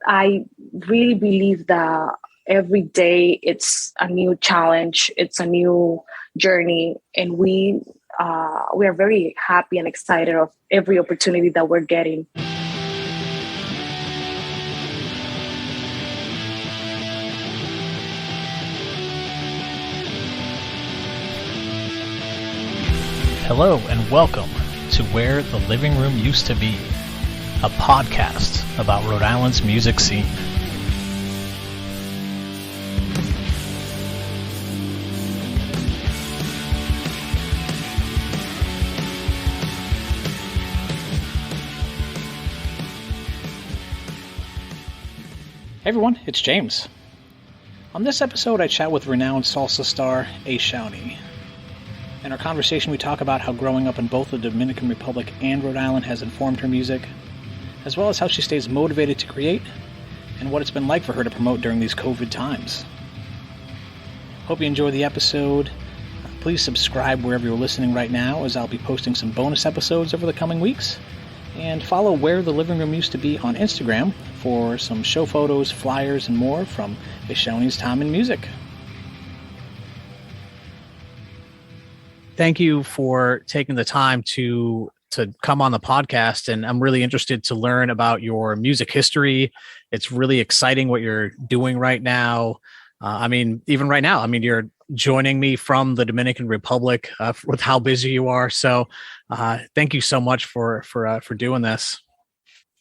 I really believe that every day it's a new challenge, it's a new journey, and we are very happy and excited of every opportunity that we're getting. Hello and welcome to Where the Living Room Used to Be, a podcast about Rhode Island's music scene. Hey everyone, it's James. On this episode, I chat with renowned salsa star EhShawnee. In our conversation, we talk about how growing up in both the Dominican Republic and Rhode Island has informed her music, as well as how she stays motivated to create, and what it's been like for her to promote during these COVID times. Hope you enjoy the episode. Please subscribe wherever you're listening right now, as I'll be posting some bonus episodes over the coming weeks. And follow Where the Living Room Used to Be on Instagram for some show photos, flyers, and more from EhShawnee's time in music. Thank you for taking the time to come on the podcast, and I'm really interested to learn about your music history. It's really exciting what you're doing right now. Even right now, you're joining me from the Dominican Republic with how busy you are. So thank you so much for doing this.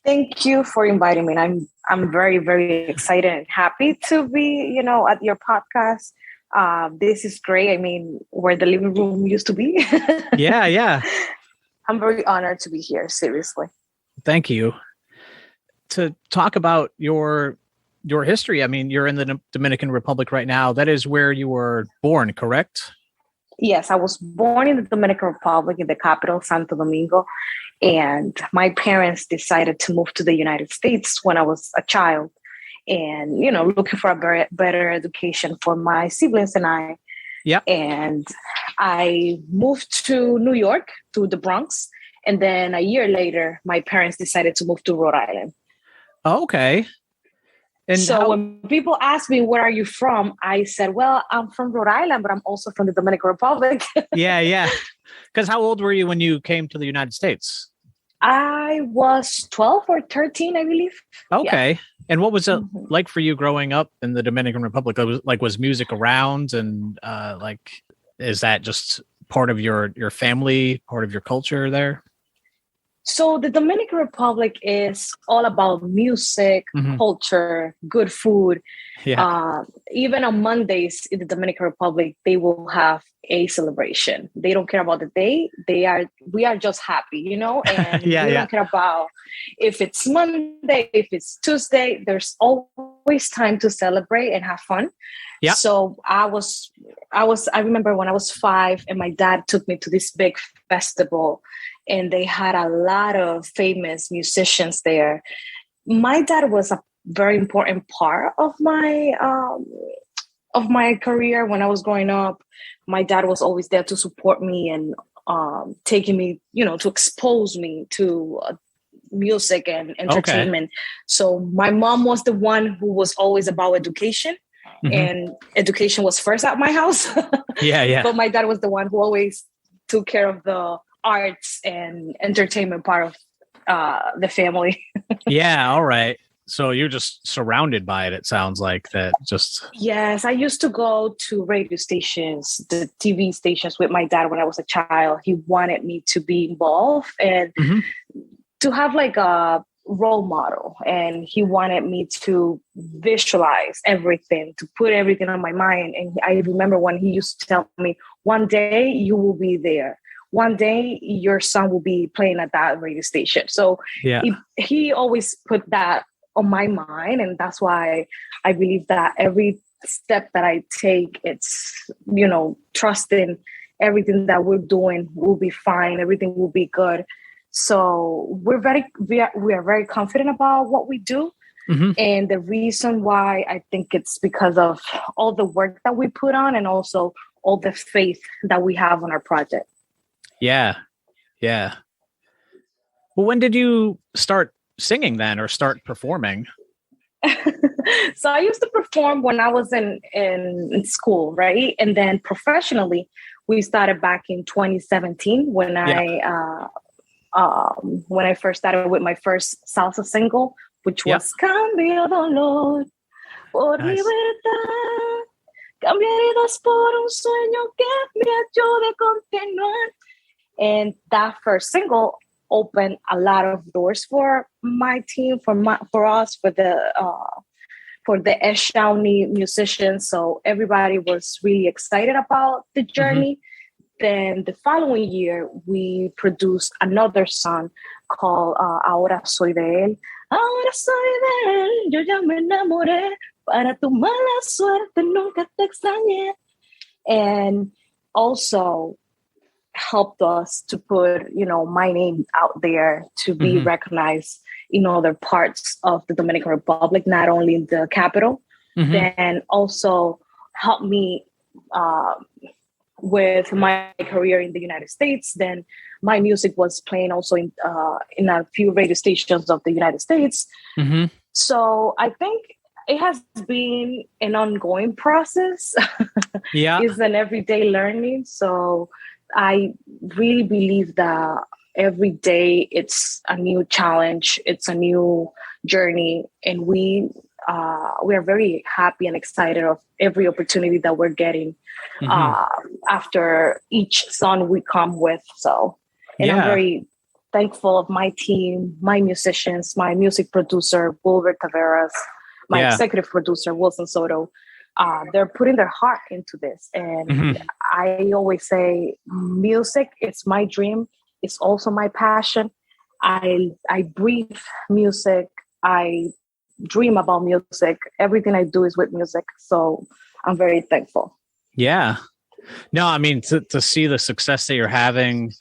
Thank you for inviting me. And I'm very, very excited and happy to be, at your podcast. This is great. Where the living room used to be. Yeah. I'm very honored to be here. Seriously. Thank you. To talk about your history, you're in the Dominican Republic right now. That is where you were born, correct? Yes, I was born in the Dominican Republic, in the capital, Santo Domingo. And my parents decided to move to the United States when I was a child. And, looking for a better education for my siblings and I. Yeah. And I moved to New York, to the Bronx. And then a year later, my parents decided to move to Rhode Island. Okay. And so when people ask me, where are you from? I said, well, I'm from Rhode Island, but I'm also from the Dominican Republic. Yeah. Because how old were you when you came to the United States? I was 12 or 13, I believe. Okay. Yeah. And what was it like for you growing up in the Dominican Republic? Was music around, and is that just part of your family, part of your culture there? So the Dominican Republic is all about music, culture, good food. Yeah. Even on Mondays in the Dominican Republic, they will have a celebration. They don't care about the day. We are just happy, and we don't care about if it's Monday, if it's Tuesday. There's always time to celebrate and have fun. Yeah. So I remember when I was 5 and my dad took me to this big festival, and they had a lot of famous musicians there. My dad was a very important part of my career when I was growing up. My dad was always there to support me and taking me, to expose me to music and entertainment. Okay. So my mom was the one who was always about education. And education was first at my house. Yeah. But my dad was the one who always took care of the arts and entertainment part of the family. Yeah. All right. So you're just surrounded by it. It sounds like that. Yes. I used to go to radio stations, the TV stations with my dad when I was a child. He wanted me to be involved and to have like a role model. And he wanted me to visualize everything, to put everything on my mind. And I remember when he used to tell me, one day you will be there. One day your son will be playing at that radio station. So he always put that on my mind. And that's why I believe that every step that I take, it's, trusting everything that we're doing will be fine. Everything will be good. So we are very confident about what we do. And the reason why, I think it's because of all the work that we put on and also all the faith that we have on our project. Yeah. Well, when did you start singing then, or start performing? So I used to perform when I was in school, right? And then professionally, we started back in 2017 when I first started with my first salsa single, which was Cambio Dolor por Libertad. Cambiar heridas por un sueño que me ayude a continuar. And that first single opened a lot of doors for my team, for us, for the EhShawnee musicians. So everybody was really excited about the journey. Then the following year, we produced another song called Ahora Soy de Él. Ahora soy de él, yo ya me enamoré. Para tu mala suerte nunca te extrañé. And also helped us to put, my name out there to be recognized in other parts of the Dominican Republic, not only in the capital. Then also helped me with my career in the United States. Then my music was playing also in a few radio stations of the United States. So I think it has been an ongoing process. It's an everyday learning. So I really believe that every day it's a new challenge, it's a new journey, and we are very happy and excited of every opportunity that we're getting after each song we come with. So, and I'm very thankful of my team, my musicians, my music producer, Wilbur Taveras, my executive producer, Wilson Soto. They're putting their heart into this. And I always say music, it's my dream. It's also my passion. I breathe music. I dream about music. Everything I do is with music. So I'm very thankful. Yeah. No, I mean, to see the success that you're having,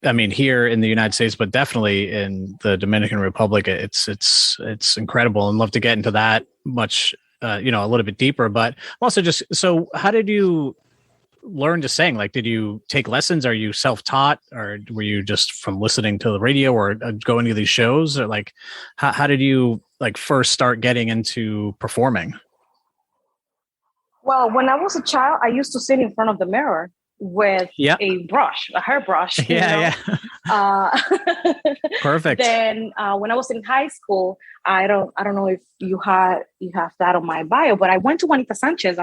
I mean, here in the United States, but definitely in the Dominican Republic, it's incredible, and love to get into that much, a little bit deeper. But also so how did you learn to sing? Like, did you take lessons? Are you self-taught, or were you just from listening to the radio or going to these shows? Or like, how did you first start getting into performing? Well, when I was a child, I used to sit in front of the mirror with a hairbrush. Perfect. Then when I was in high school, I don't know if you have that on my bio, but I went to Juanita Sanchez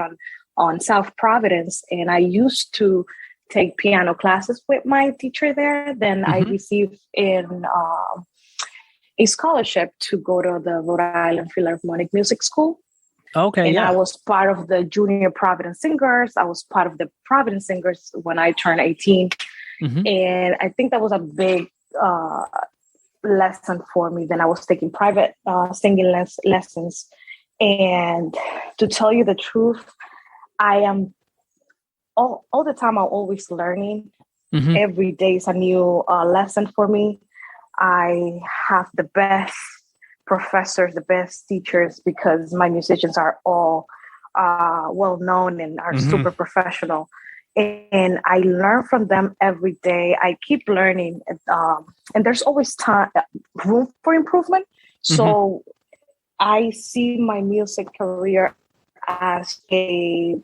on South Providence, and I used to take piano classes with my teacher there. Then I received a scholarship to go to the Rhode Island Philharmonic Music School. Okay. And I was part of the Junior Providence Singers. I was part of the Providence Singers when I turned 18. And I think that was a big lesson for me. Then I was taking private singing lessons. And to tell you the truth, I am all the time, I'm always learning. Every day is a new lesson for me. I have the best professors, the best teachers, because my musicians are all well-known and are super professional. And I learn from them every day. I keep learning. And there's always room for improvement. So I see my music career as a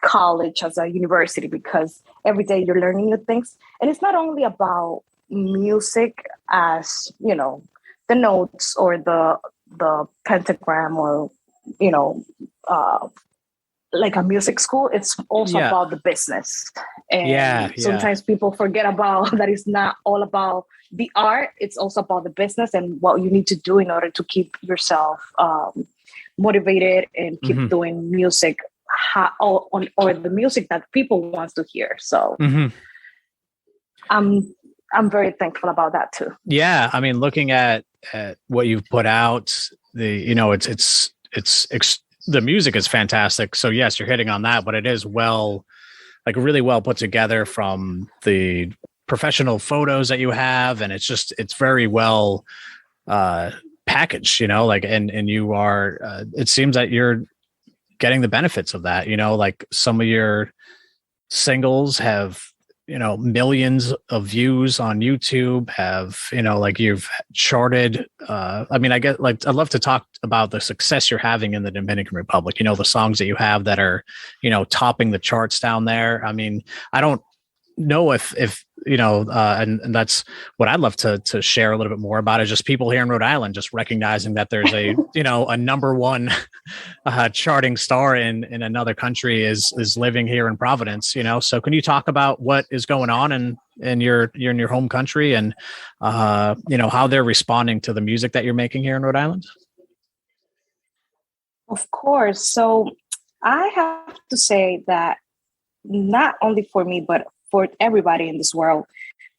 college, as a university, because every day you're learning new things. And it's not only about music as, the notes or the pentagram or, like a music school. It's also about the business. And sometimes people forget about that. It's not all about the art. It's also about the business and what you need to do in order to keep yourself motivated and keep doing music or the music that people want to hear. So I'm very thankful about that too. Yeah. I mean, looking at what you've put out, the music is fantastic. So yes, you're hitting on that, but it is really well put together from the professional photos that you have. And it's very well packaged, and you are, it seems that you're getting the benefits of that, like some of your singles have millions of views on YouTube, have, like you've charted. I mean, I guess like I'd love to talk about the success you're having in the Dominican Republic, the songs that you have that are, topping the charts down there. I mean, I don't know if and that's what I'd love to share a little bit more about, is just people here in Rhode Island just recognizing that there's a a number one charting star in another country is living here in Providence. So can you talk about what is going on in your home country, and how they're responding to the music that you're making here in Rhode Island? Of course. So I have to say that not only for me, but for everybody in this world,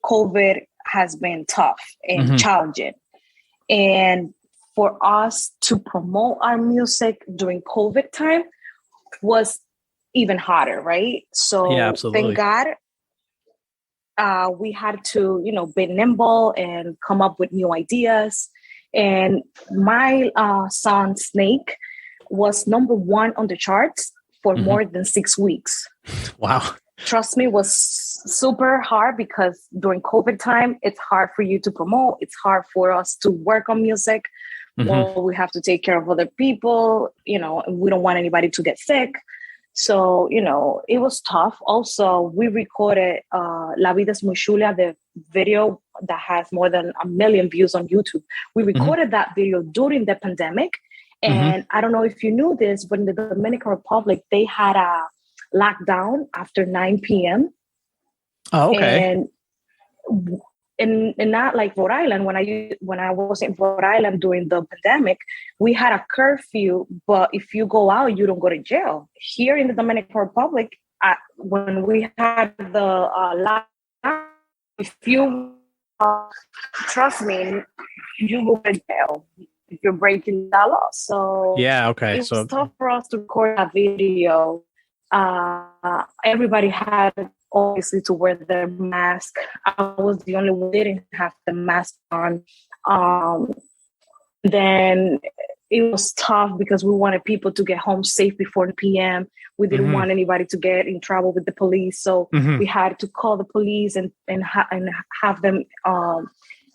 COVID has been tough and challenging. And for us to promote our music during COVID time was even harder, right? So yeah, absolutely. Thank God we had to, be nimble and come up with new ideas. And my song Snake was number one on the charts for more than 6 weeks. Wow. Trust me, was super hard because during COVID time, it's hard for you to promote. It's hard for us to work on music. Well, we have to take care of other people, and we don't want anybody to get sick. So, it was tough. Also, we recorded La Vida Es Muy Shula, the video that has more than 1 million views on YouTube. We recorded that video during the pandemic. And I don't know if you knew this, but in the Dominican Republic, they had a lockdown after 9 p.m. Oh, okay. And not like Rhode Island. When I was in Rhode Island during the pandemic, we had a curfew, but if you go out, you don't go to jail. Here in the Dominican Republic, when we had the lockdown, if you trust me, you go to jail if you're breaking that law. So yeah, okay. It was tough for us to record a video. Everybody had obviously to wear their mask. I was the only one who didn't have the mask on. Then it was tough because we wanted people to get home safe before 9 p.m. We didn't want anybody to get in trouble with the police. So we had to call the police and have them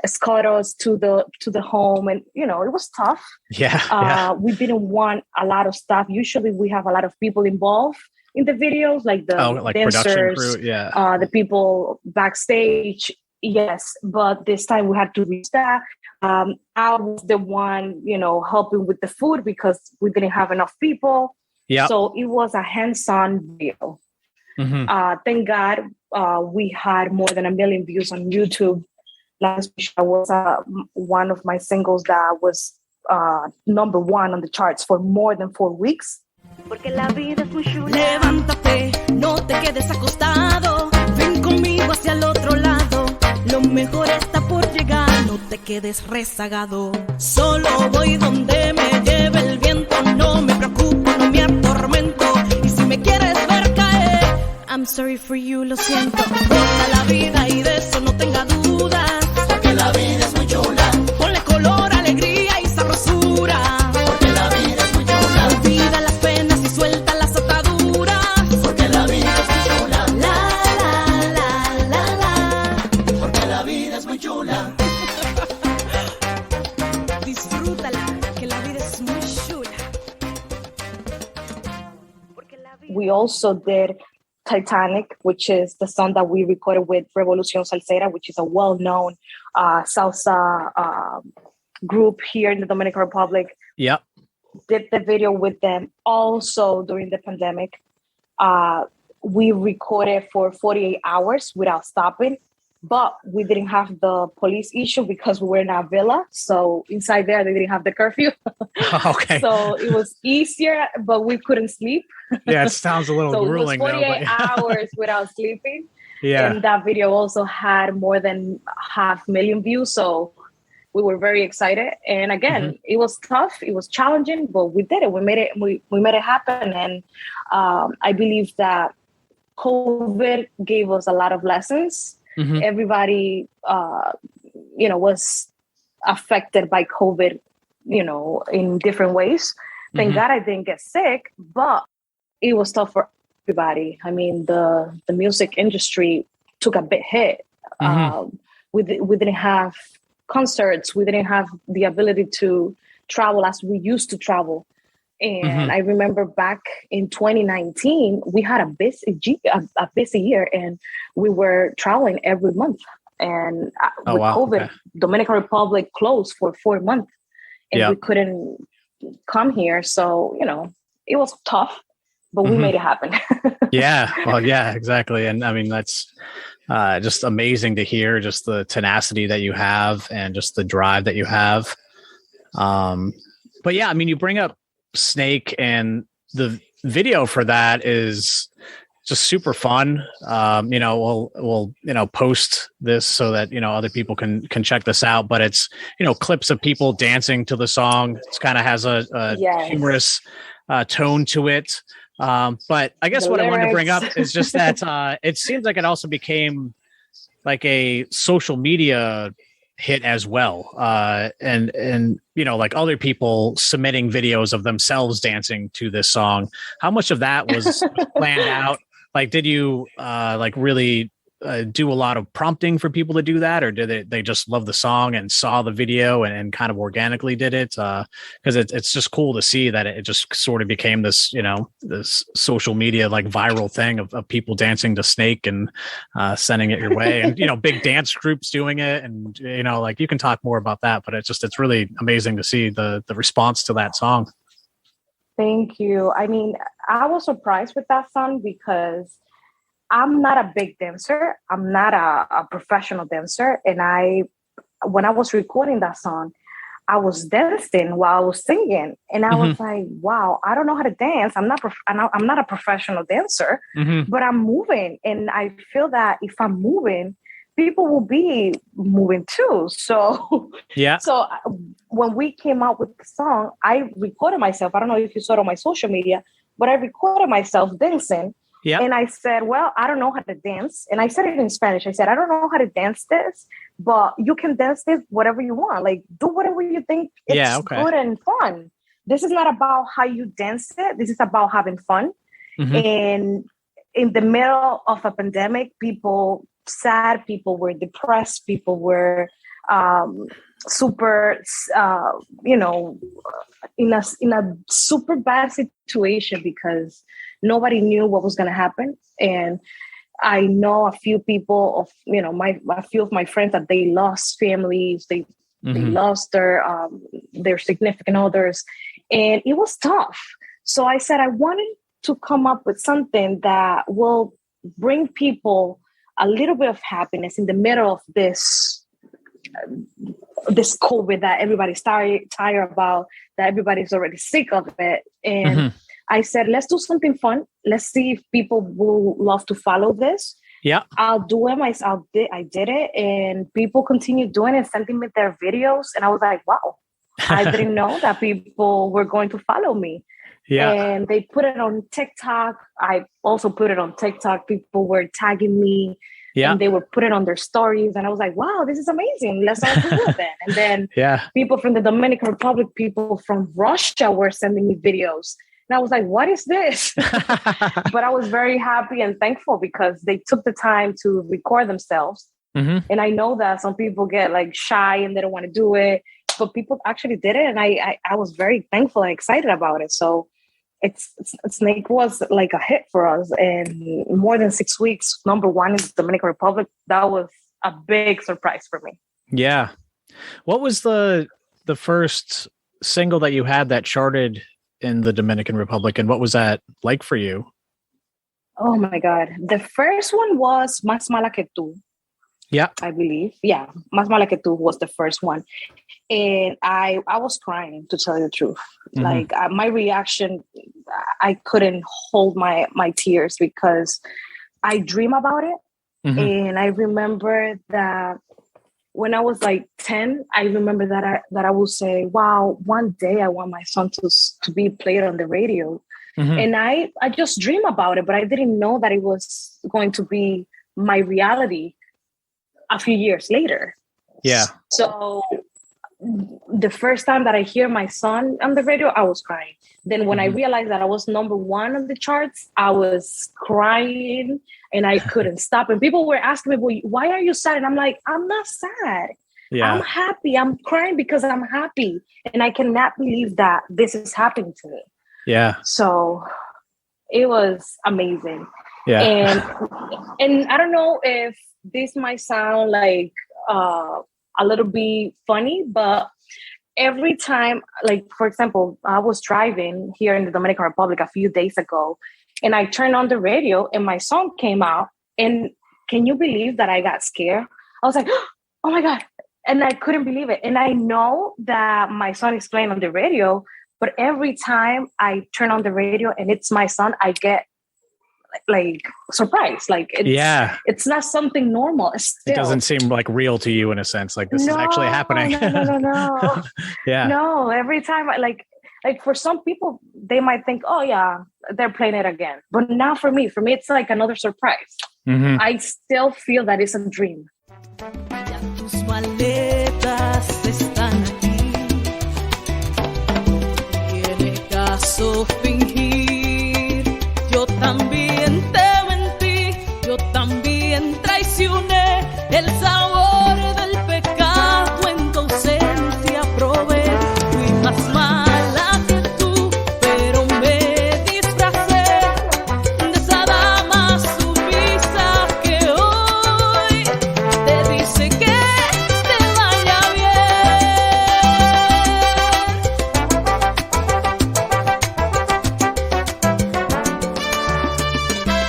escort us to the home. And, it was tough. Yeah. We didn't want a lot of stuff. Usually we have a lot of people involved in the videos, like the dancers, production crew, the people backstage. Yes, but this time we had to reach that. I was the one, helping with the food because we didn't have enough people. Yeah. So it was a hands-on video. Thank God we had more than 1 million views on YouTube. Last week was one of my singles that was number one on the charts for more than 4 weeks. Porque la vida es muy chula. Levántate, no te quedes acostado. Ven conmigo hacia el otro lado. Lo mejor está por llegar. No te quedes rezagado. Solo voy donde me lleve el viento. No me preocupo, no me atormento. Y si me quieres ver caer, I'm sorry for you, lo siento. Goza la vida y de eso no tenga dudas. Porque la vida es muy chula. Ponle color, alegría y sabrosura. Porque la vida es muy chula. Olvida las penas y suelta las ataduras. Porque la vida es muy chula. La, la, la, la, la. Porque la vida es muy chula. Disfrútala, que la vida es muy chula. We also did Titanic, which is the song that we recorded with Revolución Salsera, which is a well-known salsa group here in the Dominican Republic. Yep. Did the video with them also during the pandemic. We recorded for 48 hours without stopping, but we didn't have the police issue because we were in a villa. So inside there, they didn't have the curfew. Okay. So it was easier, but we couldn't sleep. Yeah, it sounds a little grueling. So it was 48 hours without sleeping. Yeah. And that video also had more than 500,000 views. So we were very excited. And again, it was tough. It was challenging, but we did it. We made it. We made it happen. And I believe that COVID gave us a lot of lessons. Everybody, was affected by COVID, in different ways. Thank God I didn't get sick, but it was tough for everybody. I mean, the music industry took a big hit. We didn't have concerts. We didn't have the ability to travel as we used to travel. And I remember back in 2019, we had a busy year, and we were traveling every month. And with COVID, Dominican Republic closed for 4 months, and we couldn't come here. So, it was tough, but we made it happen. Yeah, exactly. And I mean, that's just amazing to hear, just the tenacity that you have and just the drive that you have. But yeah, I mean, you bring up Snake, and the video for that is just super fun. We'll post this so that other people can check this out. But it's clips of people dancing to the song. It kind of has a humorous tone to it. But I guess what I wanted to bring up is just that it seems like it also became like a social media hit as well. And like other people submitting videos of themselves dancing to this song. How much of that was planned out? Like, did you really do a lot of prompting for people to do that, or did they just love the song and saw the video and kind of organically did it? Because it's just cool to see that it just sort of became this, this social media like viral thing of people dancing to Snake and sending it your way, and big dance groups doing it, and like you can talk more about that, but it's really amazing to see the response to that song. Thank you. I mean, I was surprised with that song because I'm not a big dancer. I'm not a professional dancer. And when I was recording that song, I was dancing while I was singing. And I was like, wow, I don't know how to dance. I'm not a professional dancer, but I'm moving. And I feel that if I'm moving, people will be moving too. So, So when we came out with the song, I recorded myself. I don't know if you saw it on my social media, but I recorded myself dancing. Yeah. And I said, well, I don't know how to dance. And I said it in Spanish. I said, I don't know how to dance this, but you can dance this whatever you want. Like, do whatever you think it's good and fun. This is not about how you dance it. This is about having fun. And in the middle of a pandemic, sad people were depressed. People were super, in a super bad situation because nobody knew what was going to happen. And I know a few people a few of my friends that they lost families, they lost their significant others, and it was tough. So I said, I wanted to come up with something that will bring people a little bit of happiness in the middle of this COVID that everybody's tired about, that everybody's already sick of it. And I said, let's do something fun. Let's see if people will love to follow this. Yeah, I'll do it myself. I did it, and people continued doing it, sending me their videos. And I was like, wow, I didn't know that people were going to follow me. Yeah. And they put it on TikTok. I also put it on TikTok. People were tagging me. Yeah. And they would put it on their stories. And I was like, wow, this is amazing. Let's all do it then. And then people from the Dominican Republic, people from Russia were sending me videos. And I was like, what is this? But I was very happy and thankful because they took the time to record themselves. And I know that some people get like shy and they don't want to do it, but people actually did it. And I was very thankful and excited about it. So Snake was like a hit for us. And more than 6 weeks, number one in the Dominican Republic, that was a big surprise for me. Yeah. What was the first single that you had that charted in the Dominican Republic, and what was that like for you? Oh my God. The first one was Más Mala Que Tú. Yeah. I believe. Yeah. Más Mala Que Tú was the first one. And I was crying, to tell you the truth. Like my reaction, I couldn't hold my tears because I dream about it. And I remember that when I was like 10, I remember that I would say, wow, one day I want my song to be played on the radio. And I just dream about it, but I didn't know that it was going to be my reality a few years later. Yeah. So the first time that I hear my song on the radio, I was crying. Then when I realized that I was number one on the charts, I was crying and I couldn't stop. And people were asking me, well, why are you sad? And I'm like, I'm not sad. Yeah. I'm happy. I'm crying because I'm happy. And I cannot believe that this is happening to me. Yeah. So it was amazing. Yeah. And I don't know if this might sound like a little bit funny, but every time, like, for example, I was driving here in the Dominican Republic a few days ago, and I turned on the radio and my song came out. And can you believe that I got scared? I was like, oh my God. And I couldn't believe it. And I know that my song is playing on the radio, but every time I turn on the radio and it's my song, I get like surprised. Like it's not something normal. It doesn't seem like real to you in a sense. Like this is actually happening. No. Yeah. No, every time like for some people, they might think, oh yeah, they're playing it again. But not for me. For me, it's like another surprise. Mm-hmm. I still feel that it's a dream. Ya tus maletas están aquí. Tiene caso fingir. Yo también te mentí. Yo también traicioné. El sabor del pecado en tu ausencia probé. Fui más mala que tú, pero me disfracé de esa dama sumisa que hoy te dice que te vaya bien.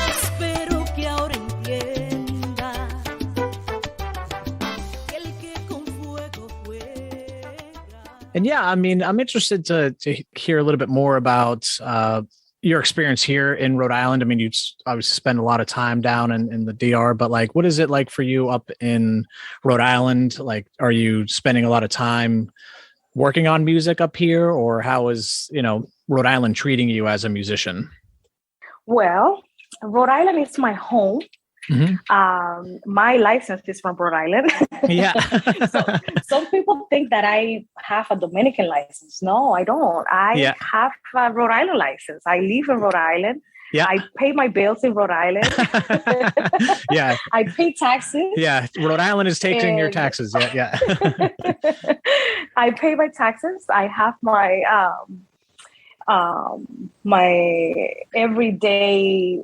Espero que ahora entiendas que el que con fuego juega. And yeah, I mean, I'm interested to hear a little bit more about your experience here in Rhode Island. I mean, you obviously spend a lot of time down in the DR, but like, what is it like for you up in Rhode Island? Like, are you spending a lot of time working on music up here, or how is, Rhode Island treating you as a musician? Well, Rhode Island is my home. Mm-hmm. My license is from Rhode Island. Yeah. So some people think that I have a Dominican license. No, I don't. I have a Rhode Island license. I live in Rhode Island. Yeah. I pay my bills in Rhode Island. Yeah. I pay taxes. Yeah. Rhode Island is taking your taxes. Yeah. I pay my taxes. I have my my everyday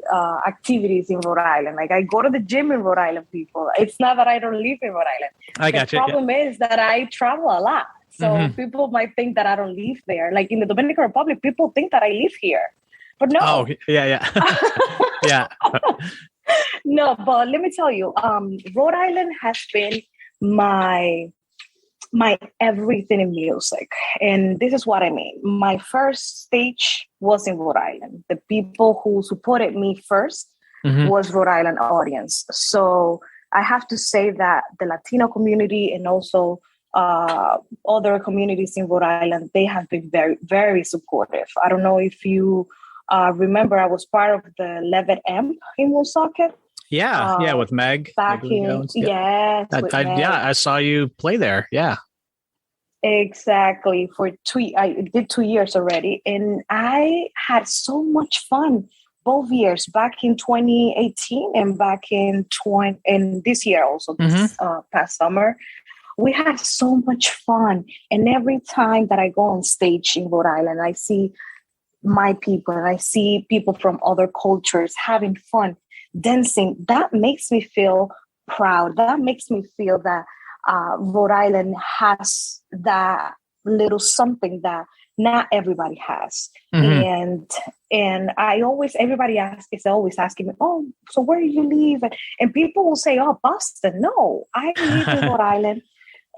activities in Rhode Island. Like I go to the gym in Rhode Island, people. It's not that I don't live in Rhode Island. I got you. The problem is that I travel a lot. So people might think that I don't live there. Like in the Dominican Republic, people think that I live here. But no. Oh, yeah. Yeah. No, but let me tell you, Rhode Island has been my everything in music. And this is what I mean. My first stage was in Rhode Island. The people who supported me first was Rhode Island audience. So I have to say that the Latino community and also other communities in Rhode Island, they have been very, very supportive. I don't know if you remember, I was part of the Levitt Amp in Woonsocket. Yeah, with Meg. Back Meg in, yes. I saw you play there. Yeah. Exactly. I did 2 years already. And I had so much fun both years, back in 2018 and back in this year also, this past summer. We had so much fun. And every time that I go on stage in Rhode Island, I see my people and I see people from other cultures having fun, dancing. That makes me feel proud. That makes me feel that Rhode Island has that little something that not everybody has. And everybody is always asking me, oh, so where do you live? And people will say, oh, Boston. No, I live in Rhode Island.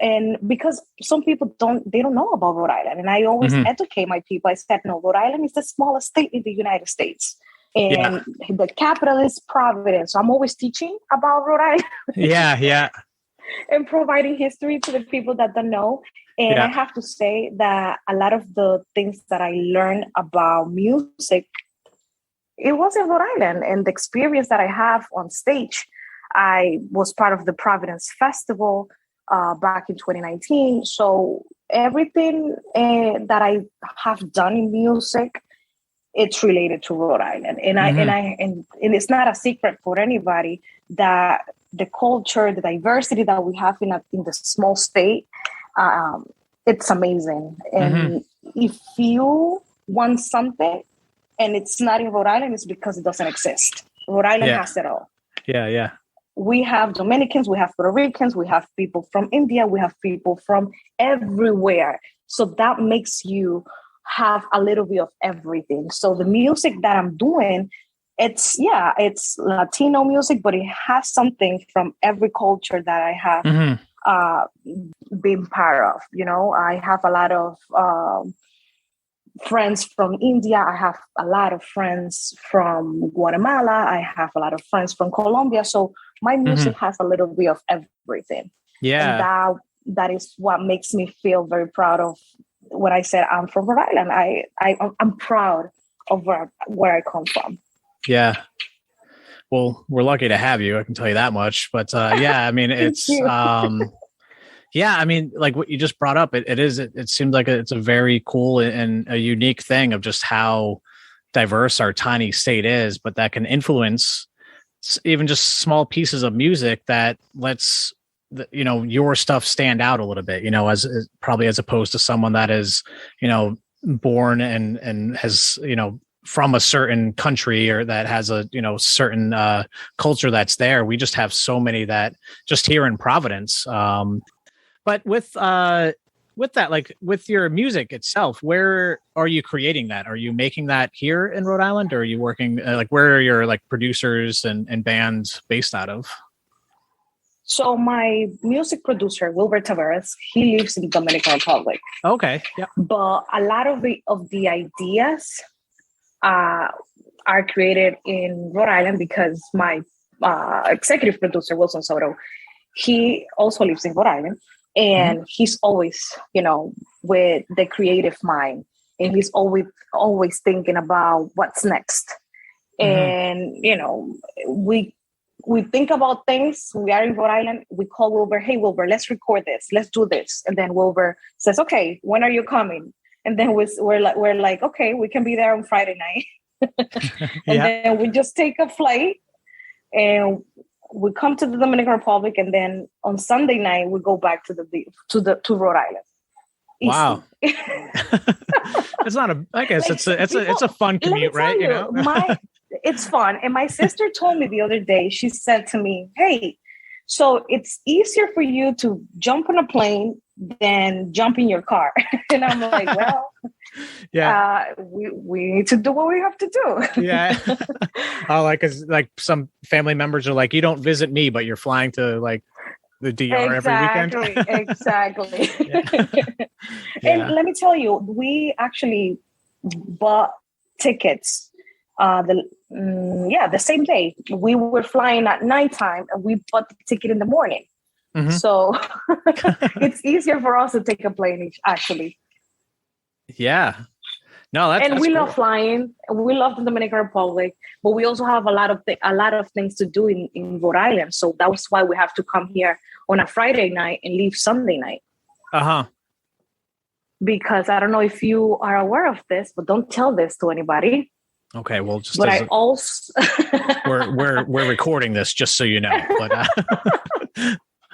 And because some people don't know about Rhode Island. And I always educate my people. I said, no, Rhode Island is the smallest state in the United States. And the capital is Providence. So I'm always teaching about Rhode Island. Yeah. And providing history to the people that don't know. And I have to say that a lot of the things that I learned about music, it was in Rhode Island. And the experience that I have on stage, I was part of the Providence Festival back in 2019. So everything that I have done in music, it's related to Rhode Island. And it's not a secret for anybody that the culture, the diversity that we have in the small state, it's amazing. And if you want something and it's not in Rhode Island, it's because it doesn't exist. Rhode Island has it all. Yeah. We have Dominicans, we have Puerto Ricans, we have people from India, we have people from everywhere. So that makes you have a little bit of everything. So the music that I'm doing, it's Latino music, but it has something from every culture that I have been part of. You know, I have a lot of friends from India. I have a lot of friends from Guatemala. I have a lot of friends from Colombia. So my music has a little bit of everything. Yeah. And that is what makes me feel very proud of when I said I'm from Rhode Island. I'm proud of where I come from. Yeah. Well, we're lucky to have you. I can tell you that much. But yeah, I mean, it's yeah, I mean, like what you just brought up, it seems like it's a very cool and a unique thing of just how diverse our tiny state is, but that can influence even just small pieces of music that lets your stuff stand out a little bit, as probably as opposed to someone that is, born and has, from a certain country or that has a, certain culture that's there. We just have so many that just here in Providence. But with that, like with your music itself, where are you creating that? Are you making that here in Rhode Island, or are you working where are your producers and bands based out of? So my music producer, Wilbur Tavares, he lives in the Dominican Republic. Okay. Yeah. But a lot of the ideas are created in Rhode Island because my executive producer, Wilson Soto, he also lives in Rhode Island. And he's always, with the creative mind, and he's always thinking about what's next. And, we think about things. We are in Rhode Island. We call Wilbur, hey, Wilbur, let's record this. Let's do this. And then Wilbur says, okay, when are you coming? And then we're like, okay, we can be there on Friday night. And then we just take a flight and we come to the Dominican Republic, and then on Sunday night we go back to Rhode Island. Easy. Wow, it's not a. I guess it's a fun commute, right? It's fun. And my sister told me the other day. She said to me, "Hey, so it's easier for you to jump on a plane than jump in your car." And I'm like, well. Yeah, we need to do what we have to do. Yeah. Cause some family members are like, you don't visit me, but you're flying to the DR every weekend. Exactly. And let me tell you, we actually bought tickets the same day. We were flying at nighttime and we bought the ticket in the morning. So it's easier for us to take a plane actually. Yeah. No, that's we cool. love flying. We love the Dominican Republic, but we also have a lot of things to do in Rhode Island. So that was why we have to come here on a Friday night and leave Sunday night. Because I don't know if you are aware of this, but don't tell this to anybody. Okay, well, just but I also we're recording this just so you know. But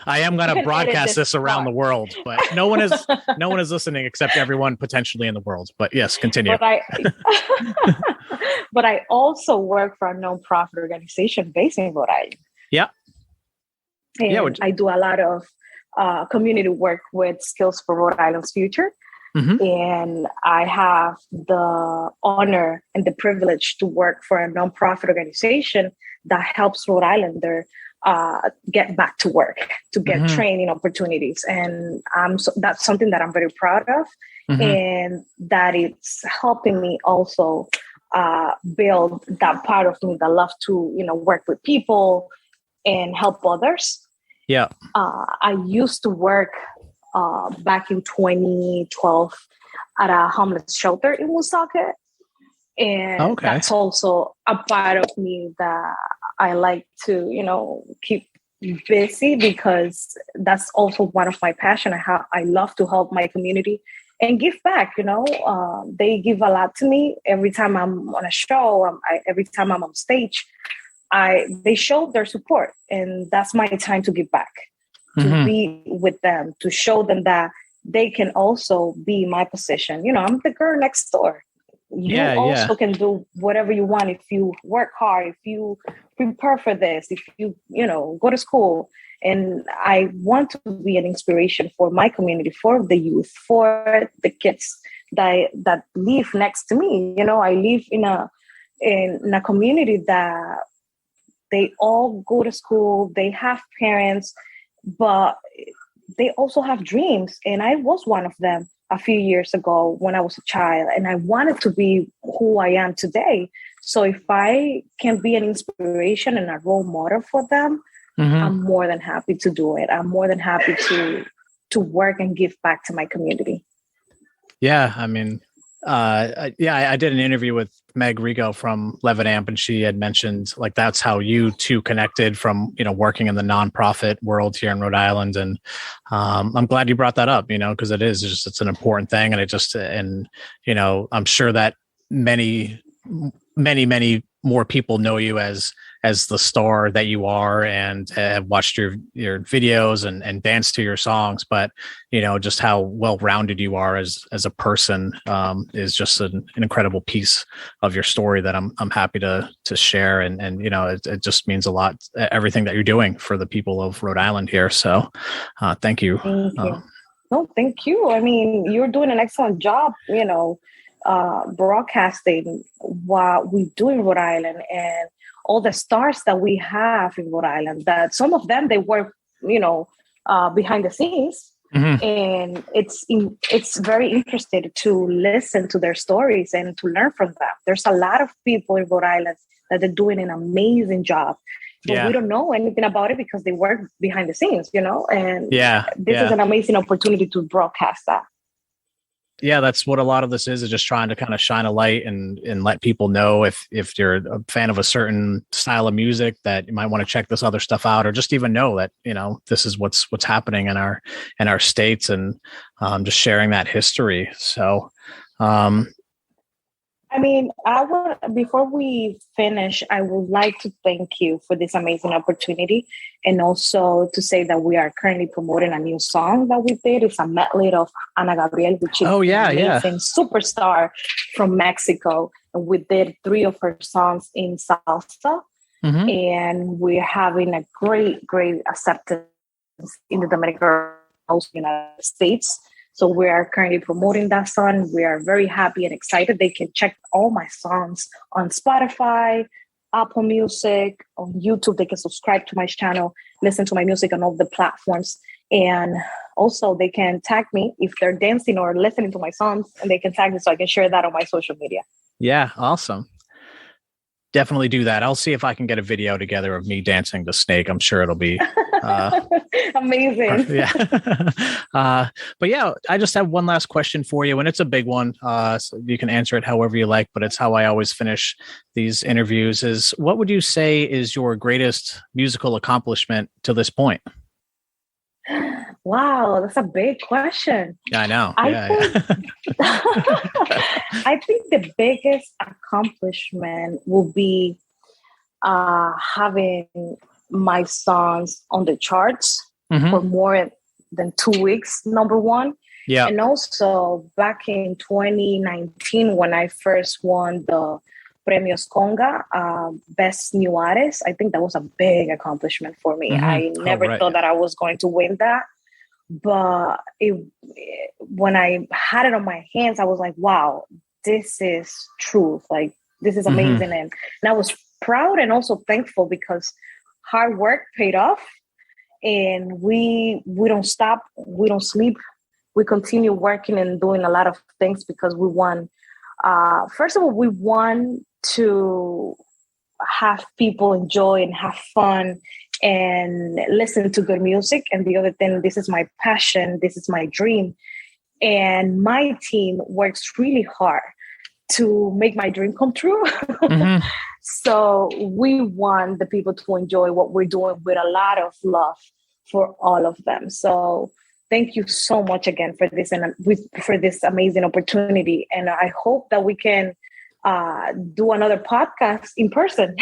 I am going to broadcast this around the world, but no one is listening except everyone potentially in the world. But yes, continue. But I also work for a nonprofit organization based in Rhode Island. Yeah. And I do a lot of community work with Skills for Rhode Island's Future. And I have the honor and the privilege to work for a nonprofit organization that helps Rhode Islander get back to work, to get training opportunities. And that's something that I'm very proud of, and that it's helping me also build that part of me that love to, work with people and help others. Yeah. I used to work back in 2012 at a homeless shelter in Woonsocket. And that's also a part of me that I like to, keep busy because that's also one of my passion. I love to help my community and give back. They give a lot to me every time I'm on a show. Every time I'm on stage, they show their support, and that's my time to give back, to be with them, to show them that they can also be in my position. I'm the girl next door. You also can do whatever you want if you work hard, if you prepare for this, if you go to school. And I want to be an inspiration for my community, for the youth, for the kids that live next to me. I live in a community that they all go to school, they have parents, but they also have dreams. And I was one of them a few years ago when I was a child, and I wanted to be who I am today. So if I can be an inspiration and a role model for them, I'm more than happy to do it. I'm more than happy to work and give back to my community. Yeah. I mean, I did an interview with Meg Rigo from Levitamp, and she had mentioned like that's how you two connected from working in the nonprofit world here in Rhode Island, and I'm glad you brought that up, because it's an important thing, and I'm sure that many more people know you as the star that you are, and have watched your videos and danced to your songs. But, just how well-rounded you are as a person is just an incredible piece of your story that I'm happy to share. And it just means a lot, everything that you're doing for the people of Rhode Island here. So thank you. Thank you. No, thank you. I mean, you're doing an excellent job, broadcasting what we do in Rhode Island, and all the stars that we have in Rhode Island, that some of them, they work, behind the scenes. And it's very interesting to listen to their stories and to learn from them. There's a lot of people in Rhode Island that are doing an amazing job, but we don't know anything about it because they work behind the scenes, and this is an amazing opportunity to broadcast that. Yeah, that's what a lot of this is just trying to kind of shine a light and let people know if you're a fan of a certain style of music that you might want to check this other stuff out, or just even know that, this is what's happening in our states, and just sharing that history. So, before we finish, I would like to thank you for this amazing opportunity, and also to say that we are currently promoting a new song that we did. It's a medley of Ana Gabriel, which is an amazing superstar from Mexico. And we did 3 of her songs in salsa, and we're having a great acceptance in the Dominican, also in the United States. So we are currently promoting that song. We are very happy and excited. They can check all my songs on Spotify, Apple Music, on YouTube. They can subscribe to my channel, listen to my music on all the platforms. And also they can tag me if they're dancing or listening to my songs, and they can tag me so I can share that on my social media. Yeah, awesome. Definitely do that. I'll see if I can get a video together of me dancing to Snake. I'm sure it'll be amazing. But yeah, I just have one last question for you, and it's a big one. So you can answer it however you like, but it's how I always finish these interviews. Is what would you say is your greatest musical accomplishment to this point? Wow, that's a big question. I know. I think the biggest accomplishment will be having my songs on the charts for more than 2 weeks, number one. Yeah. And also back in 2019, when I first won the Premios Conga, Best New Artist, I think that was a big accomplishment for me. I never thought that I was going to win that. But when I had it on my hands, I was like, wow, this is truth. Like, this is amazing. And I was proud and also thankful because hard work paid off. And we don't stop. We don't sleep. We continue working and doing a lot of things because we want, first of all, we want to have people enjoy and have fun and listen to good music. And the other thing, this is my passion. This is my dream. And my team works really hard to make my dream come true. So we want the people to enjoy what we're doing with a lot of love for all of them. So thank you so much again for this and for this amazing opportunity. And I hope that we can do another podcast in person.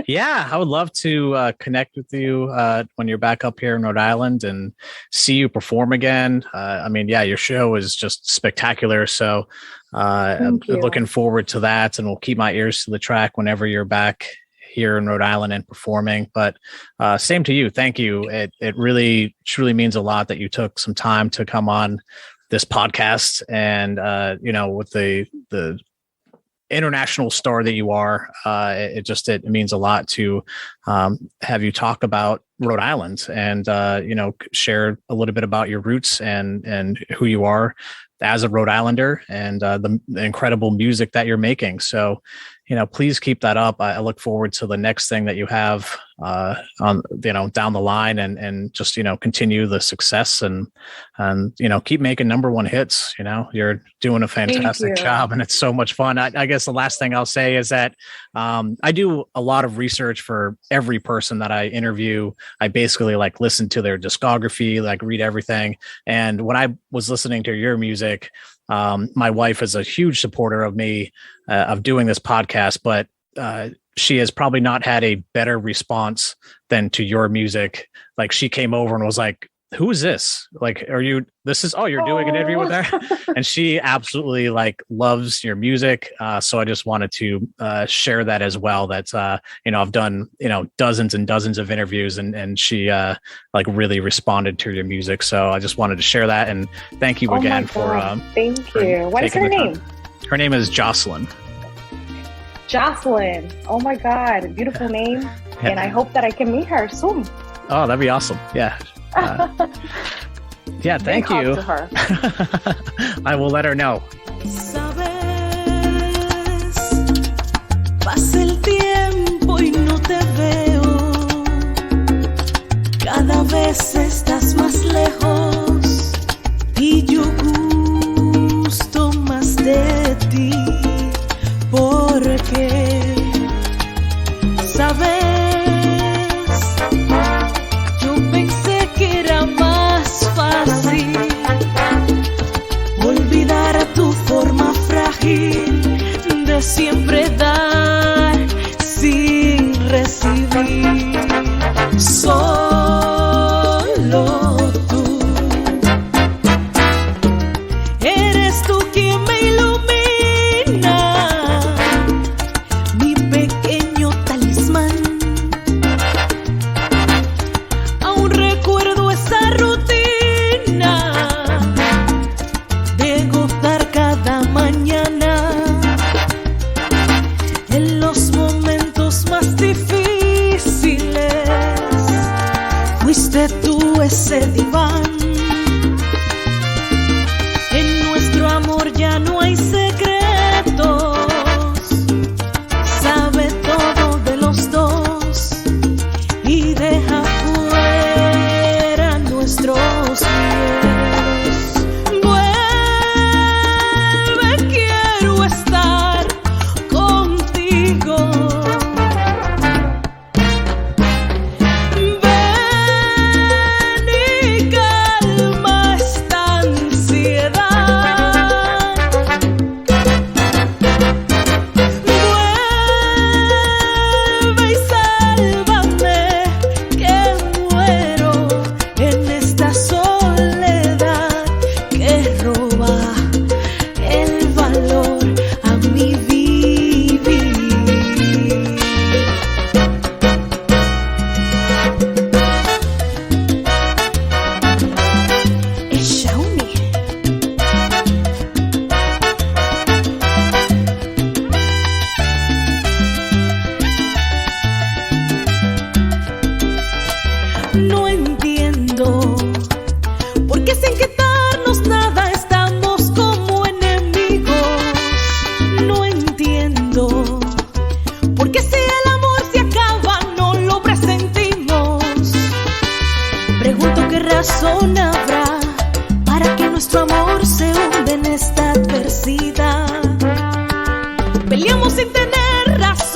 Yeah, I would love to connect with you when you're back up here in Rhode Island and see you perform again. I mean, yeah, your show is just spectacular. So I'm looking forward to that, and we'll keep my ears to the track whenever you're back here in Rhode Island and performing. But same to you. Thank you. It really, truly means a lot that you took some time to come on this podcast. And, with the international star that you are, it means a lot to have you talk about Rhode Island and, share a little bit about your roots and who you are as a Rhode Islander and the incredible music that you're making. So, please keep that up. I look forward to the next thing that you have on, down the line and just, continue the success and keep making number one hits. You're doing a fantastic job and it's so much fun. I guess the last thing I'll say is that I do a lot of research for every person that I interview. I basically listen to their discography, read everything. And when I was listening to your music, my wife is a huge supporter of me, of doing this podcast, but she has probably not had a better response than to your music. She came over and was like, who is this? You're doing an interview with her? And she absolutely loves your music. So I just wanted to share that as well. That, I've done, dozens and dozens of interviews and she really responded to your music. So I just wanted to share that. And thank you again for, thank you. What is her name? Her name is Jocelyn. Jocelyn. Oh my God. Beautiful name. Yeah. And I hope that I can meet her soon. Oh, that'd be awesome. Yeah. Yeah, thank you. To her. I will let her know. Sabes, pasa el tiempo y no te veo. Cada vez estás más lejos y yo gusto más de ti. Porque, sabes, yo pensé que era más fácil olvidar a tu forma frágil de siempre dar sin recibir. Solo tú eres tú quien me ilumina, mi pequeño talismán. Aún recuerdo esa rutina de gozar cada mañana en los momentos más difíciles. Fuiste tú ese diván. En nuestro amor ya no hay secretos. Sabe todo de los dos y deja fuera nuestros miedos. Vuelve, quiero estar contigo. Ven y calma esta ansiedad. Vuelve y sálvame, que muero en esta soledad que roba el valor a mi vivir. EhShawnee. No entiendo por qué sin quitarnos nada estamos como enemigos. No entiendo por qué si el amor se acaba no lo presentimos. Pregunto qué razón habrá para que nuestro amor se hunde en esta adversidad. Peleamos sin tener razón.